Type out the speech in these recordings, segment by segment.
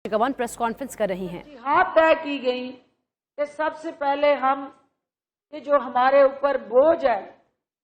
गवान press conference कर रही हैं। जिहाद तय की गई कि सबसे पहले हम ये जो हमारे ऊपर बोझ है,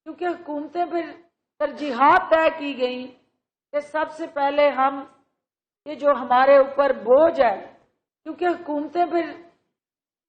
क्योंकि हुकूमतें फिर तरजीहात तय की गई कि सबसे पहले हम ये जो हमारे ऊपर बोझ है, क्योंकि हुकूमतें फिर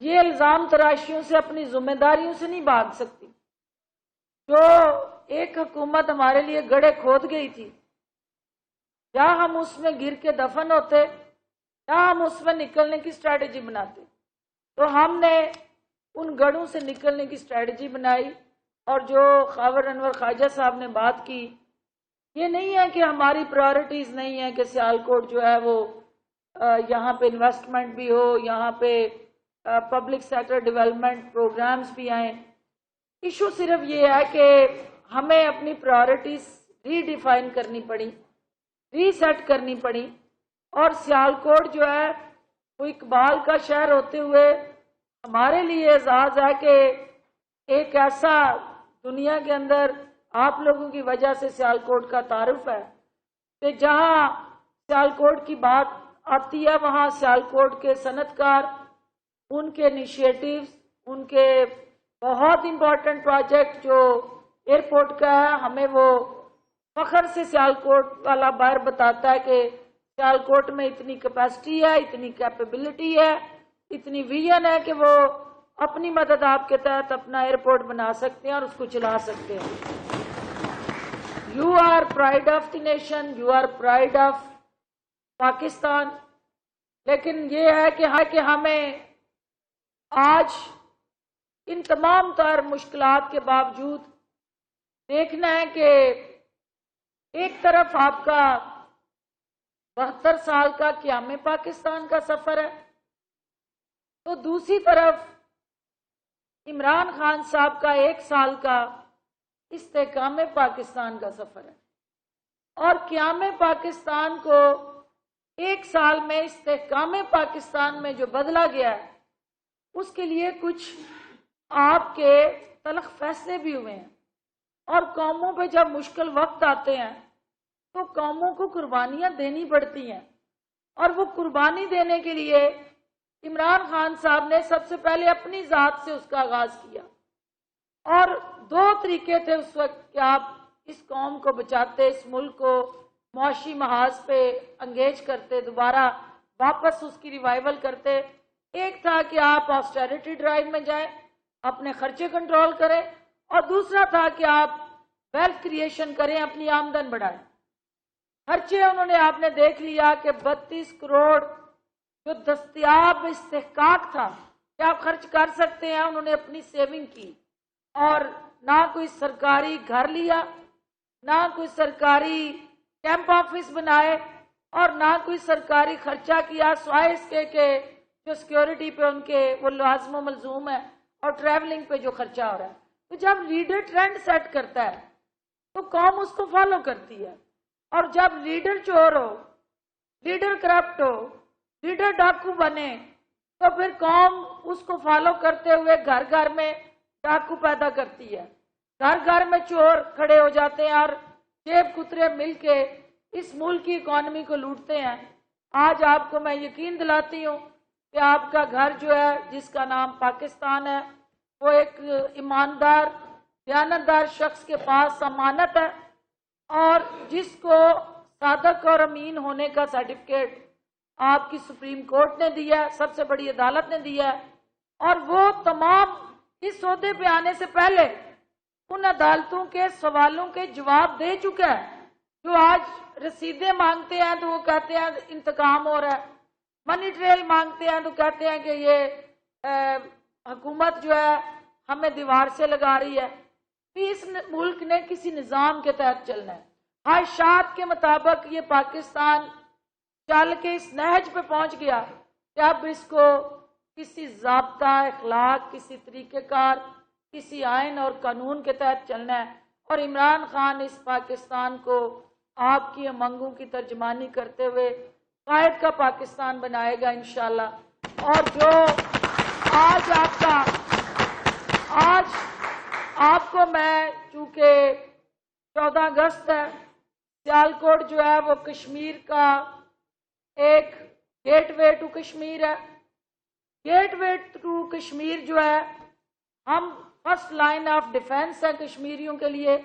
ये इल्ज़ाम तराशियों से अपनी जिम्मेदारियों से नहीं भाग सकती। जो एक हुकूमत हमारे लिए गड्ढे खोद गई थी, या हम उसमें गिर के दफन होते या हम उसमें निकलने की स्ट्रैटेजी बनाते। तो हमने उन गढ़ों से निकलने की स्ट्रैटेजी बनाई। और जो खावर अनवर ख्वाजा साहब ने बात की, ये नहीं है कि हमारी प्रायोरिटीज़ नहीं है कि सियालकोट जो है वो यहाँ पे इन्वेस्टमेंट भी हो, यहाँ पे पब्लिक सेक्टर डेवलपमेंट प्रोग्राम्स भी आए। इशू सिर्फ ये है कि हमें अपनी प्रायोरिटीज़ रीडिफाइन करनी पड़ी, रीसेट करनी पड़ी। और सियालकोट जो है वो इकबाल का शहर होते हुए हमारे लिए एजाज है कि एक ऐसा दुनिया के अंदर आप लोगों की वजह से सियालकोट का तारुफ है कि जहाँ सियालकोट की बात आती है वहाँ सियालकोट के सनतकार, उनके इनिशिएटिव्स, उनके बहुत इम्पोर्टेंट प्रोजेक्ट जो एयरपोर्ट का है, हमें वो फख्र से सियालकोट वाला बाहर बताता है कि सियालकोट में इतनी कैपेसिटी है, इतनी कैपेबिलिटी है, इतनी विजन है कि वो अपनी मदद आपके तहत अपना एयरपोर्ट बना सकते हैं और उसको चला सकते हैं। You are pride of the nation, you are pride of Pakistan. लेकिन ये है कि हमें आज इन तमाम तर मुश्किलात के बावजूद देखना है कि एक तरफ आपका 72 साल का क़याम पाकिस्तान का सफर है, तो दूसरी तरफ इमरान खान साहब का 1 साल का इस्तेकाम पाकिस्तान का सफर है। और क़याम पाकिस्तान को 1 साल में इस्तेकाम पाकिस्तान में जो बदला गया है, उसके लिए कुछ आपके तलख फैसले भी हुए हैं। और कौमों पे जब मुश्किल वक्त आते हैं तो कौमों को कुर्बानियां देनी पड़ती हैं। और वो कुर्बानी देने के लिए इमरान खान साहब ने सबसे पहले अपनी ज़ात से उसका आगाज किया। और 2 तरीके थे उस वक्त कि आप इस कौम को बचाते, इस मुल्क को मुआशी महाज पे अंगेज करते, दोबारा वापस उसकी रिवाइवल करते। एक था कि आप ऑस्टेरिटी ड्राइव में जाएं, अपने खर्चे कंट्रोल करें, और दूसरा था कि आप वेल्थ क्रिएशन करें, अपनी आमदन बढ़ाएं। खर्चे उन्होंने आपने देख लिया कि 32 करोड़ जो दस्तयाब इस्तेहकाक था कि आप खर्च कर सकते हैं, उन्होंने अपनी सेविंग की। और ना कोई सरकारी घर लिया, ना कोई सरकारी कैंप ऑफिस बनाए, और ना कोई सरकारी खर्चा किया, सिवाय इसके कि जो सिक्योरिटी पे उनके वो लाज़िम मलजूम है और ट्रैवलिंग पे जो खर्चा हो रहा है। तो जब लीडर ट्रेंड सेट करता है तो कौम उसको फॉलो करती है। और जब लीडर चोर हो, लीडर करप्ट हो, लीडर डाकू बने, तो फिर कौम उसको फॉलो करते हुए घर घर में डाकू पैदा करती है, घर घर में चोर खड़े हो जाते हैं और जेब कुतरे मिलके इस मुल्क की इकॉनमी को लूटते हैं। आज आपको मैं यकीन दिलाती हूँ कि आपका घर जो है, जिसका नाम पाकिस्तान है, वो एक ईमानदार दयानतदार शख्स के पास अमानत है, और जिसको सादक और अमीन होने का सर्टिफिकेट आपकी सुप्रीम कोर्ट ने दिया है, सबसे बड़ी अदालत ने दिया है। और वो तमाम इस ओहदे पे आने से पहले उन अदालतों के सवालों के जवाब दे चुका है। जो आज रसीदें मांगते हैं तो वो कहते हैं इंतकाम हो रहा है, मनी ट्रेल मांगते हैं तो कहते हैं कि ये हुकूमत जो है हमें दीवार से लगा रही है। तो इस मुल्क ने किसी निज़ाम के तहत चलना है। ख्वाहिशात के मुताबिक ये पाकिस्तान चल के इस नहज पे पहुंच गया कि अब इसको किसी ज़ाब्ता, अखलाक, किसी तरीक़ेकार, किसी आइन और कानून के तहत चलना है। और इमरान खान इस पाकिस्तान को आपकी उमंगों की तर्जमानी करते हुए कायद का पाकिस्तान बनाएगा इंशाअल्लाह। और जो आज आपको मैं, चूँकि 14 अगस्त है, सियालकोट जो है वो कश्मीर का एक गेट वे टू कश्मीर है। गेट वे टू कश्मीर जो है, हम फर्स्ट लाइन ऑफ डिफेंस है कश्मीरियों के लिए।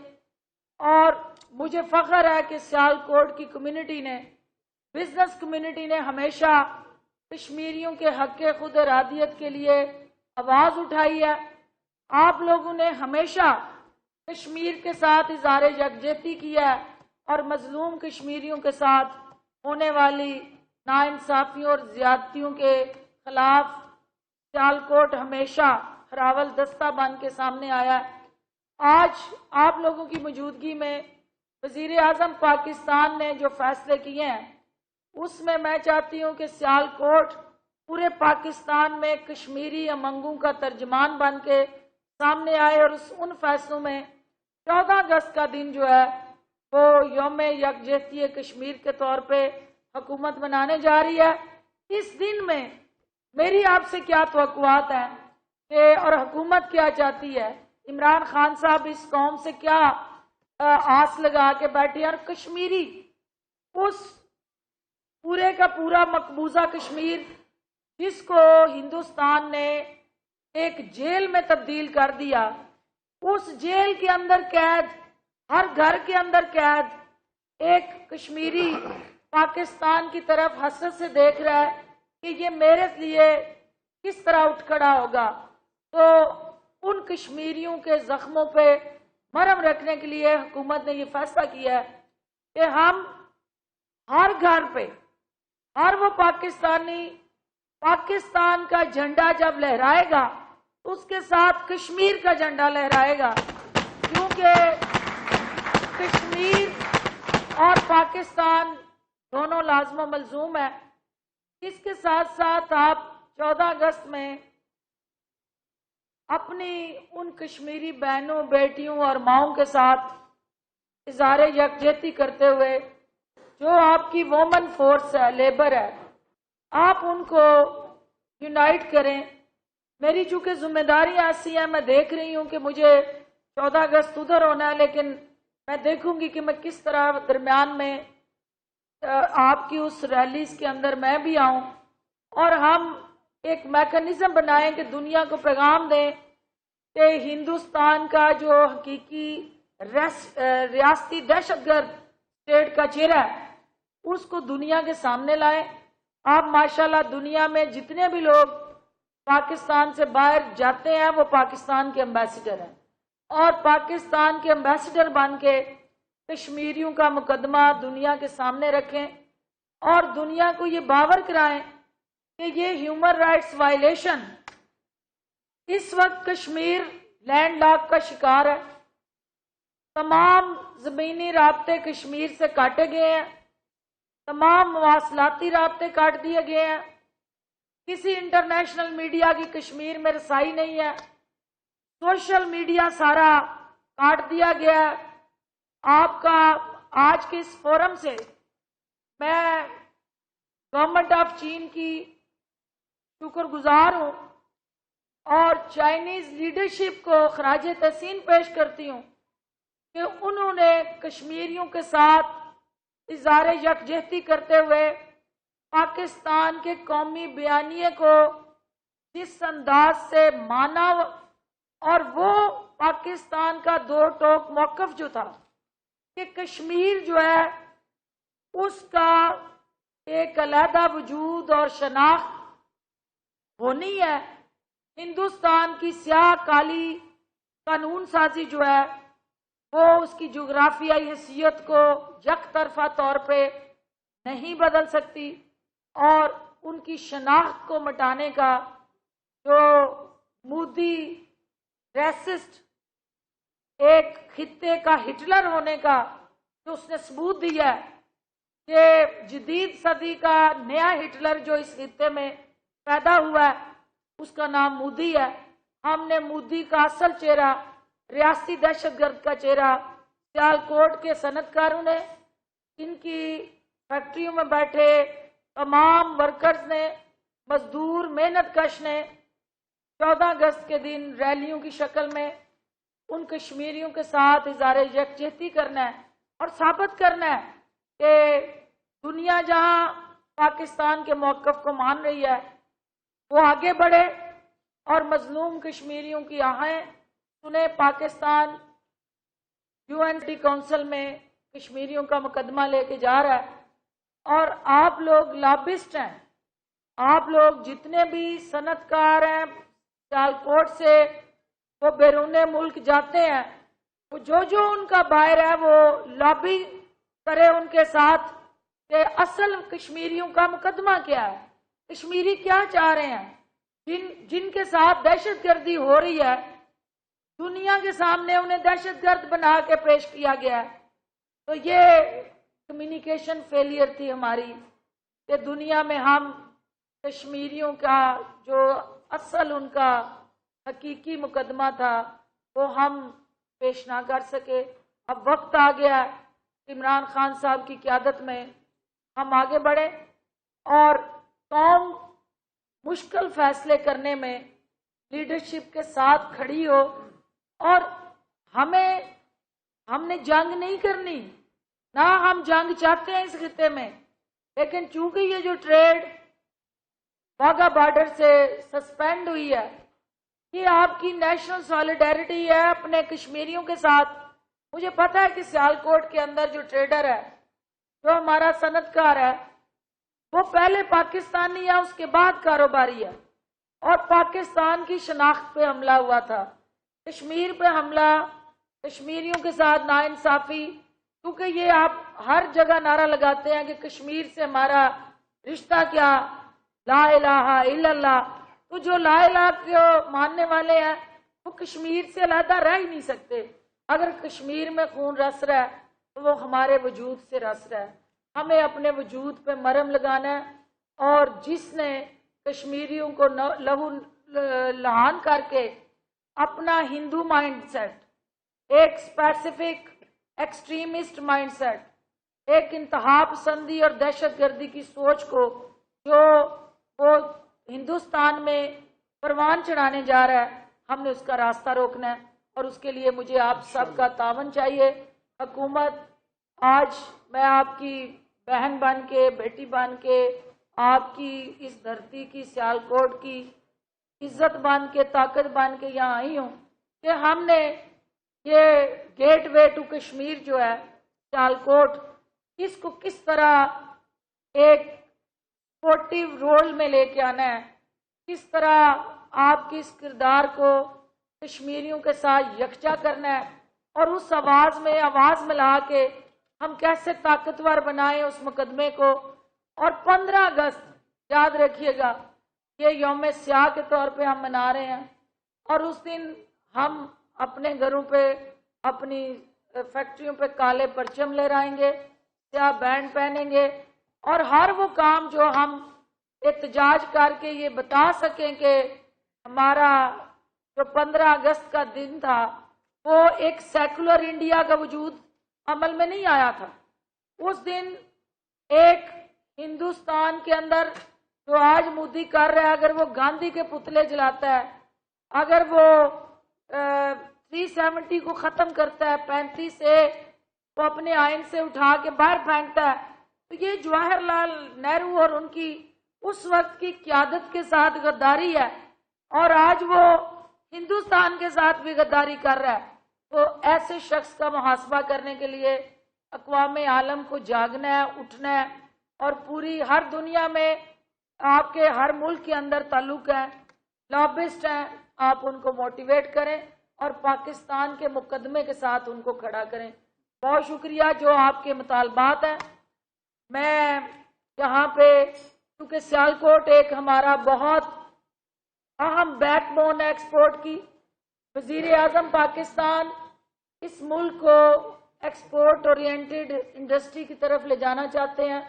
और मुझे फख्र है कि सियालकोट की कम्युनिटी ने, बिजनेस कम्युनिटी ने हमेशा कश्मीरियों के हक खुद इरादियत के लिए आवाज उठाई है। आप लोगों ने हमेशा कश्मीर के साथ इज़हार यकजहती किया है और मजलूम कश्मीरियों के साथ होने वाली नाइंसाफियों और ज्यादतियों के खिलाफ सियालकोट हमेशा हरावल दस्ता बन के सामने आया है। आज आप लोगों की मौजूदगी में वजीर आजम पाकिस्तान ने जो फैसले किए हैं, उसमें मैं चाहती हूँ कि सियालकोट पूरे पाकिस्तान में कश्मीरी अमंगों का तर्जमान बन के सामने आए और उन फैसलों में 14 अगस्त का दिन जो है वो यौम यकजहती कश्मीर के तौर पे हुकूमत मनाने जा रही है। इस दिन में मेरी आपसे क्या तवक्कुआत है कि और हुकूमत क्या चाहती है, इमरान खान साहब इस कौम से क्या आस लगा के बैठे, और कश्मीरी उस पूरे का पूरा मकबूजा कश्मीर जिसको हिंदुस्तान ने एक जेल में तब्दील कर दिया, उस जेल के अंदर कैद, हर घर के अंदर कैद एक कश्मीरी पाकिस्तान की तरफ हसरत से देख रहा है कि ये मेरे लिए किस तरह उठ खड़ा होगा। तो उन कश्मीरियों के जख्मों पे मरहम रखने के लिए हुकूमत ने ये फैसला किया है कि हम हर घर पे, हर वो पाकिस्तानी पाकिस्तान का झंडा जब लहराएगा उसके साथ कश्मीर का झंडा लहराएगा, क्योंकि कश्मीर और पाकिस्तान दोनों लाजम मलजूम है। इसके साथ साथ आप 14 अगस्त में अपनी उन कश्मीरी बहनों, बेटियों और माओं के साथ इज़हार यकजहती करते हुए जो आपकी वोमन फोर्स है, लेबर है, आप उनको यूनाइट करें। मेरी चूंकि जिम्मेदारी ऐसी है, मैं देख रही हूं कि मुझे 14 अगस्त उधर होना है, लेकिन मैं देखूंगी कि मैं किस तरह दरमियान में आपकी उस रैलीज के अंदर मैं भी आऊं और हम एक मैकेनिज्म बनाएं कि दुनिया को पैगाम दें कि हिंदुस्तान का जो हकीकी रियासती दहशतगर्द स्टेट का चेहरा है उसको दुनिया के सामने लाएं। आप माशाल्लाह दुनिया में जितने भी लोग पाकिस्तान से बाहर जाते हैं वो पाकिस्तान के एम्बेसडर हैं, और पाकिस्तान के एम्बेसडर बन के कश्मीरियों का मुकदमा दुनिया के सामने रखें और दुनिया को ये बावर कराएं कि ये ह्यूमन राइट्स वायलेशन, इस वक्त कश्मीर लैंड लॉक का शिकार है। तमाम जमीनी राब्ते कश्मीर से काटे गए हैं, तमाम मवासलाती राब्ते काट दिए गए हैं, किसी इंटरनेशनल मीडिया की कश्मीर में रसाई नहीं है, सोशल मीडिया सारा काट दिया गया है। आपका आज के इस फोरम से मैं गवर्नमेंट ऑफ चीन की शुक्रगुजार हूं और चाइनीज लीडरशिप को खराज तहसीन पेश करती हूं कि उन्होंने कश्मीरियों के साथ इज़हार यकजहती करते हुए पाकिस्तान के कौमी बयानिए को जिस अंदाज से माना, और वो पाकिस्तान का दो टोक मौक़िफ़ जो था कि कश्मीर जो है उसका एक अलहदा वजूद और शनाख्त होनी है। हिंदुस्तान की स्याह काली कानून साजी जो है वो उसकी जोग्राफियाई हैसियत को यक तरफा तौर पे नहीं बदल सकती, और उनकी शनाख्त को मिटाने का जो मोदी रेसिस्ट एक खित्ते का हिटलर होने का जो उसने सबूत दिया है कि जदीद सदी का नया हिटलर जो इस खित्ते में पैदा हुआ है उसका नाम मोदी है। हमने मोदी का असल चेहरा, रियासती दहशतगर्द का चेहरा सियालकोट के सनतकारों ने, इनकी फैक्ट्रियों में बैठे तमाम वर्कर्स ने, मजदूर मेहनत कश ने 14 अगस्त के दिन रैलियों की शक्ल में उन कश्मीरियों के साथ इज़हार यकजहती करना है और साबित करना है कि दुनिया जहां پاکستان کے موقف کو مان رہی ہے وہ آگے بڑھے اور مظلوم کشمیریوں کی آہیں سنے. پاکستان UN کونسل میں کشمیریوں کا مقدمہ لے کے جا رہا ہے اور آپ لوگ لابسٹ ہیں. آپ لوگ جتنے بھی صنعت کار ہیں سیالکوٹ سے وہ بیرون ملک جاتے ہیں وہ جو ان کا بائر ہے وہ لابی کرے ان کے ساتھ کہ اصل کشمیریوں کا مقدمہ کیا ہے, کشمیری کیا چاہ رہے ہیں. جن کے ساتھ دہشت گردی ہو رہی ہے دنیا کے سامنے انہیں دہشت گرد بنا کے پیش کیا گیا ہے. تو یہ کمیونیکیشن فیلئر تھی ہماری کہ دنیا میں ہم کشمیریوں کا جو اصل ان کا حقیقی مقدمہ تھا وہ ہم پیش نہ کر سکے. اب وقت آ گیا عمران خان صاحب کی قیادت میں ہم آگے بڑھیں اور قوم مشکل فیصلے کرنے میں لیڈرشپ کے ساتھ کھڑی ہو. اور ہم نے جنگ نہیں کرنی, نہ ہم جنگ چاہتے ہیں اس خطے میں, لیکن چونکہ یہ جو ٹریڈ واگا بارڈر سے سسپینڈ ہوئی ہے یہ آپ کی نیشنل سالیڈیرٹی ہے اپنے کشمیریوں کے ساتھ. مجھے پتا ہے کہ سیالکوٹ کے اندر جو ٹریڈر ہے جو ہمارا صنعت کار ہے وہ پہلے پاکستانی ہے اس کے بعد کاروباری ہے اور پاکستان کی شناخت پہ حملہ ہوا تھا, کشمیر پہ حملہ, کشمیریوں کے ساتھ ناانصافی. کیونکہ یہ آپ ہر جگہ نعرہ لگاتے ہیں کہ کشمیر سے ہمارا رشتہ کیا, لا الہ الا اللہ. تو جو لا الہ کو ماننے والے ہیں وہ کشمیر سے علیحدہ رہ ہی نہیں سکتے. اگر کشمیر میں خون رس رہا ہے تو وہ ہمارے وجود سے رس رہا ہے. ہمیں اپنے وجود پہ مرہم لگانا ہے اور جس نے کشمیریوں کو لہو لہان کر کے اپنا ہندو مائنڈ سیٹ, ایک اسپیسیفک ایکسٹریمسٹ مائنڈ سیٹ, ایک انتہا پسندی اور دہشت گردی کی سوچ کو جو وہ ہندوستان میں پروان چڑھانے جا رہا ہے ہم نے اس کا راستہ روکنا ہے. اور اس کے لیے مجھے آپ سب کا تعاون چاہیے. حکومت آج میں آپ کی بہن بن کے, بیٹی بن کے, آپ کی اس دھرتی کی سیالکوٹ کی عزت بن کے, طاقت بن کے یہاں آئی ہوں کہ ہم نے یہ گیٹ وے ٹو کشمیر جو ہے سیالکوٹ اس کو کس طرح ایک سپورٹیو رول میں لے کے آنا ہے, کس طرح آپ کی اس کردار کو کشمیریوں کے ساتھ یکجا کرنا ہے اور اس آواز میں آواز ملا کے ہم کیسے طاقتور بنائیں اس مقدمے کو. اور 15 اگست یاد رکھیے گا یہ یوم سیاہ کے طور پہ ہم منا رہے ہیں اور اس دن ہم اپنے گھروں پہ اپنی فیکٹریوں پہ کالے پرچم لہرائیں گے, سیاہ بینڈ پہنیں گے اور ہر وہ کام جو ہم احتجاج کر کے یہ بتا سکیں کہ ہمارا جو 15 اگست کا دن تھا وہ ایک سیکولر انڈیا کا وجود عمل میں نہیں آیا تھا. اس دن ایک ہندوستان کے اندر جو آج مودی کر رہا ہے, اگر وہ گاندھی کے پتلے جلاتا ہے, اگر وہ 370 کو ختم کرتا ہے, 35 سے وہ اپنے آئین سے اٹھا کے باہر پھینکتا ہے, تو یہ جواہر لال نہرو اور ان کی اس وقت کی قیادت کے ساتھ غداری ہے اور آج وہ ہندوستان کے ساتھ بھی غداری کر رہا ہے. تو ایسے شخص کا محاسبہ کرنے کے لیے اقوام عالم کو جاگنا ہے, اٹھنا ہے اور پوری ہر دنیا میں آپ کے ہر ملک کے اندر تعلق ہے, لابسٹ ہیں, آپ ان کو موٹیویٹ کریں اور پاکستان کے مقدمے کے ساتھ ان کو کھڑا کریں. بہت شکریہ جو آپ کے مطالبات ہیں. میں یہاں پہ کیونکہ سیالکوٹ ایک ہمارا بہت اہم بیک بون ہے ایکسپورٹ کی, وزیر اعظم پاکستان اس ملک کو ایکسپورٹ اورینٹڈ انڈسٹری کی طرف لے جانا چاہتے ہیں.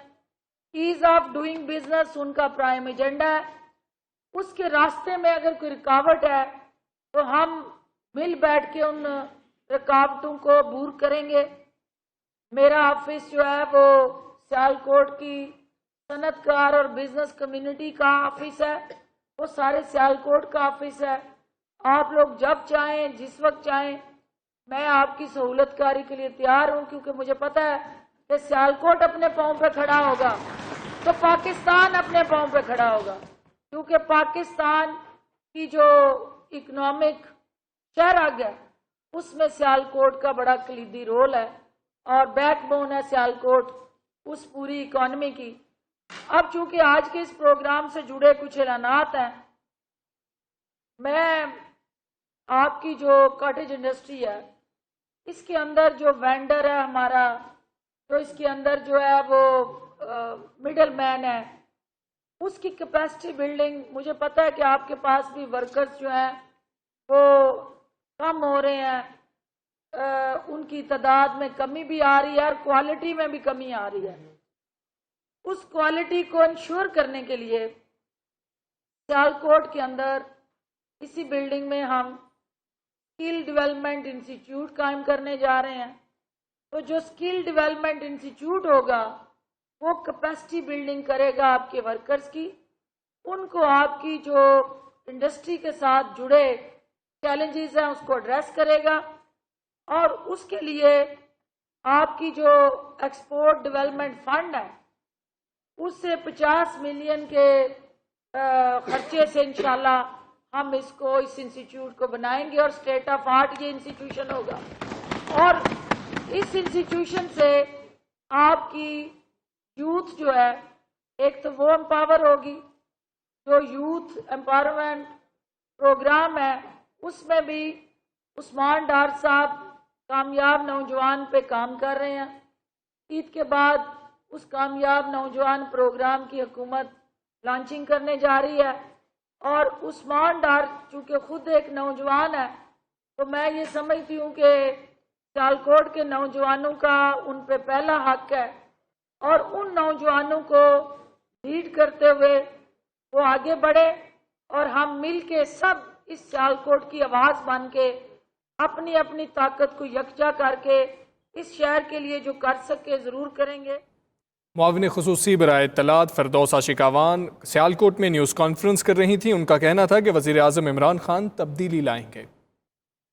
ایز آف ڈوئنگ بزنس ان کا پرائم ایجنڈا ہے. اس کے راستے میں اگر کوئی رکاوٹ ہے تو ہم مل بیٹھ کے ان رکاوٹوں کو دور کریں گے. میرا آفس جو ہے وہ سیالکوٹ کی صنعت کار اور بزنس کمیونٹی کا آفس ہے, وہ سارے سیالکوٹ کا آفس ہے. آپ لوگ جب چاہیں جس وقت چاہیں میں آپ کی سہولت کاری کے لیے تیار ہوں, کیونکہ مجھے پتا ہے کہ سیالکوٹ اپنے پاؤں پہ کھڑا ہوگا تو پاکستان اپنے پاؤں پہ کھڑا ہوگا، کیونکہ پاکستان کی جو اکنامک شہرگ ہے اس میں سیالکوٹ کا بڑا کلیدی رول ہے اور بیک بون ہے سیالکوٹ اس پوری اکانومی کی۔ اب چونکہ آج کے اس پروگرام سے جڑے کچھ اعلانات ہیں، میں آپ کی جو کاٹیج انڈسٹری ہے اس کے اندر جو وینڈر ہے ہمارا، جو اس کے اندر جو ہے وہ مڈل مین ہے، اس کی کیپیسٹی بلڈنگ، مجھے پتہ ہے کہ آپ کے پاس بھی ورکرز جو ہیں وہ کم ہو رہے ہیں، ان کی تعداد میں کمی بھی آ رہی ہے اور کوالٹی میں بھی کمی آ رہی ہے۔ اس کوالٹی کو انشور کرنے کے لیے سیالکوٹ کے اندر اسی بلڈنگ میں ہم اسکل ڈیولپمنٹ انسٹیٹیوٹ قائم کرنے جا رہے ہیں۔ تو جو اسکل ڈیولپمنٹ انسٹیٹیوٹ ہوگا وہ کیپیسٹی بلڈنگ کرے گا آپ کے ورکرز کی، ان کو آپ کی جو انڈسٹری کے ساتھ جڑے چیلنجز ہیں اس کو ایڈریس کرے گا، اور اس کے لیے آپ کی جو ایکسپورٹ ڈیولپمنٹ فنڈ ہے اس سے 50 ملین کے خرچے سے انشاءاللہ ہم اس انسٹیٹیوٹ کو بنائیں گے اور اسٹیٹ آف آرٹ یہ انسٹیٹیوشن ہوگا، اور اس انسٹیٹیوشن سے آپ کی یوتھ جو ہے ایک تو وہ امپاور ہوگی، جو یوتھ امپاورمنٹ پروگرام ہے اس میں بھی عثمان ڈار صاحب کامیاب نوجوان پہ کام کر رہے ہیں۔ عید کے بعد اس کامیاب نوجوان پروگرام کی حکومت لانچنگ کرنے جا رہی ہے، اور عثمان ڈار چونکہ خود ایک نوجوان ہے تو میں یہ سمجھتی ہوں کہ سیالکوٹ کے نوجوانوں کا ان پہ پہلا حق ہے، اور ان نوجوانوں کو لیڈ کرتے ہوئے وہ آگے بڑھے اور ہم مل کے سب اس سیالکوٹ کی آواز بن کے اپنی اپنی طاقت کو یکجا کر کے اس شہر کے لیے جو کر سکے ضرور کریں گے۔ معاون خصوصی برائے اطلاعات فردوس عاشقاوان سیالکوٹ میں نیوز کانفرنس کر رہی تھیں۔ ان کا کہنا تھا کہ وزیر اعظم عمران خان تبدیلی لائیں گے۔